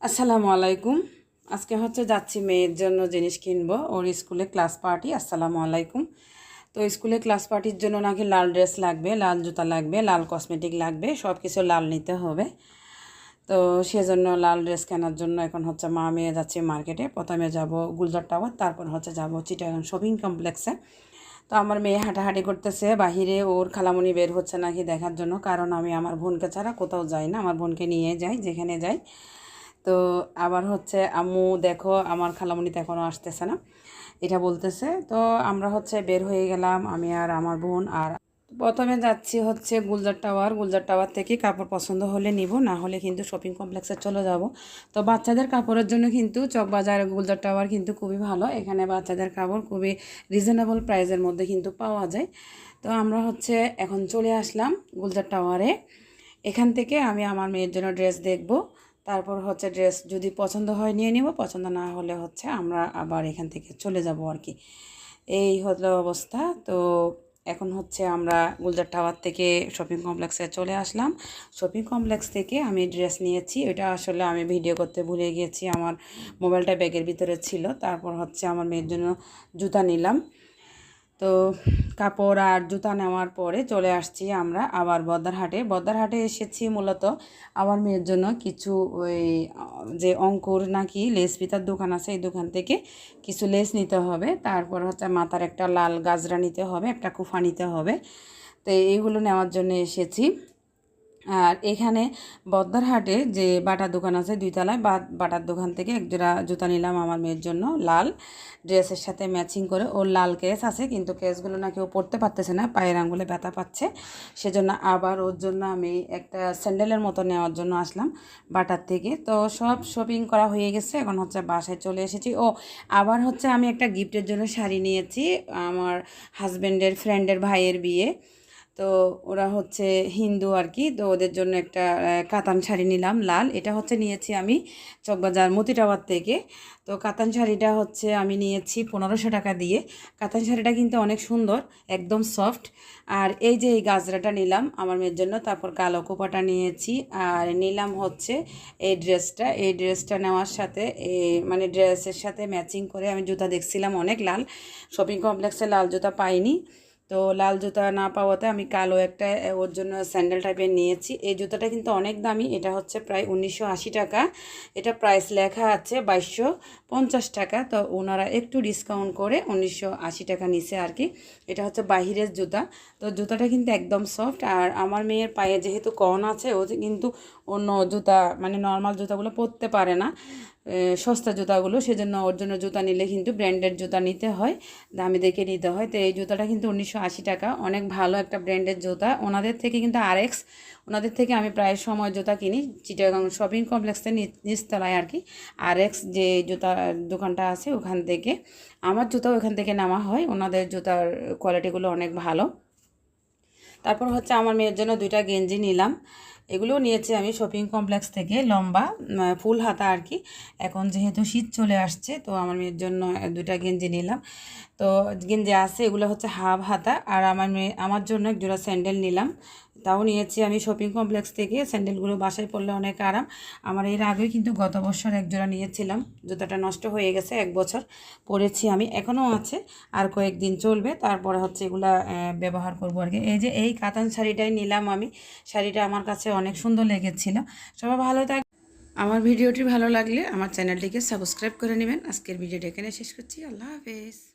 আসসালামু আলাইকুম। আজকে হচ্ছে যাচ্ছি মেয়ের জন্য জিনিস কিনবো, ওর স্কুলে ক্লাস পার্টি। আসসালামু আলাইকুম। তো স্কুলে ক্লাস পার্টির জন্য নাকি লাল ড্রেস লাগবে, লাল জুতা লাগবে, লাল কসমেটিক লাগবে, সব কিছু লাল নিতে হবে। তো সেজন্য লাল ড্রেস কেনার জন্য এখন হচ্ছে মা মেয়ে যাচ্ছি মার্কেটে। প্রথমে যাব গুলজার টাওয়ার, তারপর হচ্ছে যাব চিটাগাং শপিং কমপ্লেক্সে। তো আমার মেয়ে হাঁটাহাঁটি করতেছে বাহিরে, ওর খালামণি বের হচ্ছে নাকি দেখার জন্য, কারণ আমি আমার বোনকে ছাড়া কোথাও যাই না, আমার বোনকে নিয়ে যাই যেখানে যাই। তো আবার হচ্ছে আম্মু দেখো আমার খালামণি তো এখনও আসতেছে না, এটা বলতেছে। তো আমরা হচ্ছে বের হয়ে গেলাম, আমি আর আমার বোন। আর প্রথমে যাচ্ছি হচ্ছে গুলজার টাওয়ার। গুলজার টাওয়ার থেকে কাপড় পছন্দ হলে নিব, না হলে কিন্তু শপিং কমপ্লেক্সে চলে যাব। তো বাচ্চাদের কাপড়ের জন্য কিন্তু চকবাজার গুলজার টাওয়ার কিন্তু খুবই ভালো, এখানে বাচ্চাদের কাপড় খুবই রিজনেবল প্রাইসের মধ্যে কিন্তু পাওয়া যায়। তো আমরা হচ্ছে এখন চলে আসলাম গুলজার টাওয়ারে। এখান থেকে আমি আমার মেয়ের জন্য ড্রেস দেখব, তারপর হচ্ছে ড্রেস যদি পছন্দ হয় নিয়ে নিব, পছন্দ না হলে হচ্ছে আমরা আবার এখান থেকে চলে যাব আর কি। এই হলো অবস্থা। তো এখন হচ্ছে আমরা গুলজার টাওয়ার থেকে শপিং কমপ্লেক্সে চলে আসলাম। শপিং কমপ্লেক্স থেকে আমি ড্রেস নিয়েছি, ওইটা আসলে আমি ভিডিও করতে ভুলে গিয়েছি, আমার মোবাইলটা ব্যাগের ভিতরে ছিল। তারপর হচ্ছে আমার মেয়ের জন্য জুতা নিলাম। তো কাপড় আর জুতা নেওয়ার পরে চলে আসছি আমরা আবার বদ্দারহাটে। বদ্দারহাটে এসেছি মূলত আমার মেয়ের জন্য কিছু ওই যে অঙ্কুর নাকি লেস ফিতার দোকান আছে, এই দোকান থেকে কিছু লেস নিতে হবে। তারপর হচ্ছে মাথার একটা লাল গাজরা নিতে হবে, একটা কুফা নিতে হবে। তো এইগুলো নেওয়ার জন্য এসেছি। আর এখানে বদ্দারহাটে যে বাটার দোকান আছে দুইতলায়, বাটার দোকান থেকে একজোড়া জুতা নিলাম আমার মেয়ের জন্য, লাল ড্রেসের সাথে ম্যাচিং করে। ওর লাল কেস আছে, কিন্তু কেসগুলো নাকি ও পরতে পারতেছে না, পায়ের আঙুলে ব্যথা পাচ্ছে। সেজন্য আবার ওর জন্য আমি একটা স্যান্ডেলের মতো নেওয়ার জন্য আসলাম বাটার থেকে। তো সব শপিং করা হয়ে গেছে, এখন হচ্ছে বাসায় চলে এসেছি। ও আবার হচ্ছে আমি একটা গিফটের জন্য শাড়ি নিয়েছি, আমার হাজব্যান্ডের ফ্রেন্ডের ভাইয়ের বিয়ে। তো ওরা হচ্ছে হিন্দু আর কি, তো ওদের জন্য একটা কাতান শাড়ি নিলাম লাল। এটা হচ্ছে নিয়েছি আমি চকবাজার মতি টাওয়ার থেকে। তো কাতান শাড়িটা হচ্ছে আমি নিয়েছি 1500 টাকা দিয়ে। কাতান শাড়িটা কিন্তু অনেক সুন্দর, একদম সফট। আর এই যে এই গাজরাটা নিলাম আমার মেয়ের জন্য, তারপর কালো কোপাটা নিয়েছি। আর নিলাম হচ্ছে এই ড্রেসটা নেওয়ার সাথে মানে ড্রেসের সাথে ম্যাচিং করে আমি জুতা দেখছিলাম অনেক লাল, শপিং কমপ্লেক্সে লাল জুতা পাইনি। তো লাল জুতা না পাওয়াতে আমি কালো একটা ওর জন্য স্যান্ডেল টাইপের নিয়েছি। এই জুতাটা কিন্তু অনেক দামি, এটা হচ্ছে প্রায় 1980 টাকা। এটা প্রাইস লেখা আছে 2250 টাকা, তো ওনারা একটু ডিসকাউন্ট করে 1980 টাকা নিছে আর কি। এটা হচ্ছে বাহিরের জুতা। তো জুতাটা কিন্তু একদম সফট। আর আমার মেয়ের পায়ে যেহেতু কন আছে, ও কিন্তু অন্য জুতা মানে নর্মাল জুতাগুলো পরতে পারে না, সস্তা জুতাগুলো। সেজন্য ওর জন্য জুতা নিলে কিন্তু ব্র্যান্ডেড জুতা নিতে হয়, দামি দেখে নিতে হয়। তো এই জুতাটা কিন্তু 1980 টাকা, অনেক ভালো একটা ব্র্যান্ডের জুতা। ওনাদের থেকে কিন্তু আরএক্স, ওনাদের থেকে আমি প্রায় সময় জুতা কিনি চিটাগাং শপিং কমপ্লেক্সের নিচতলায় আর কি। আরএক্স যে জুতার দোকানটা আছে ওখান থেকে আমার জুতা ওখান থেকে নেওয়া হয়, ওনাদের জুতার কোয়ালিটিগুলো অনেক ভালো। তারপর হচ্ছে আমার মেয়ের জন্য দুইটা গেঞ্জি নিলাম, এগুলোও নিয়েছি আমি শপিং কমপ্লেক্স থেকে, লম্বা ফুল হাতা আর কি। এখন যেহেতু শীত চলে আসছে, তো আমার মেয়ের জন্য দুইটা গেঞ্জি নিলাম। তো গেঞ্জি আছে এগুলো হচ্ছে হাফ হাতা। আর আমার জন্য এক জোড়া স্যান্ডেল নিলাম, তাও নিয়েছি আমি শপিং কমপ্লেক্স থেকে। স্যান্ডেলগুলো বাসায় পরলে অনেক আরাম। আমার এর আগেও কিন্তু গত বছর এক জোড়া নিয়েছিলাম, জুতাটা নষ্ট হয়ে গেছে, 1 বছর পরেছি আমি, এখনও আছে, আর কয়েকদিন চলবে, তারপরে হচ্ছে এগুলা ব্যবহার করবো আর কি। এই যে এই কাতান শাড়িটাই নিলাম আমি, শাড়িটা আমার কাছে অনেক সুন্দর লেগেছিল। সবাই ভালো থাক। আমার ভিডিওটি ভালো লাগলে আমার চ্যানেলটিকে সাবস্ক্রাইব করে নেবেন। আজকের ভিডিওটা এখানে শেষ করছি। আল্লাহ হাফেজ।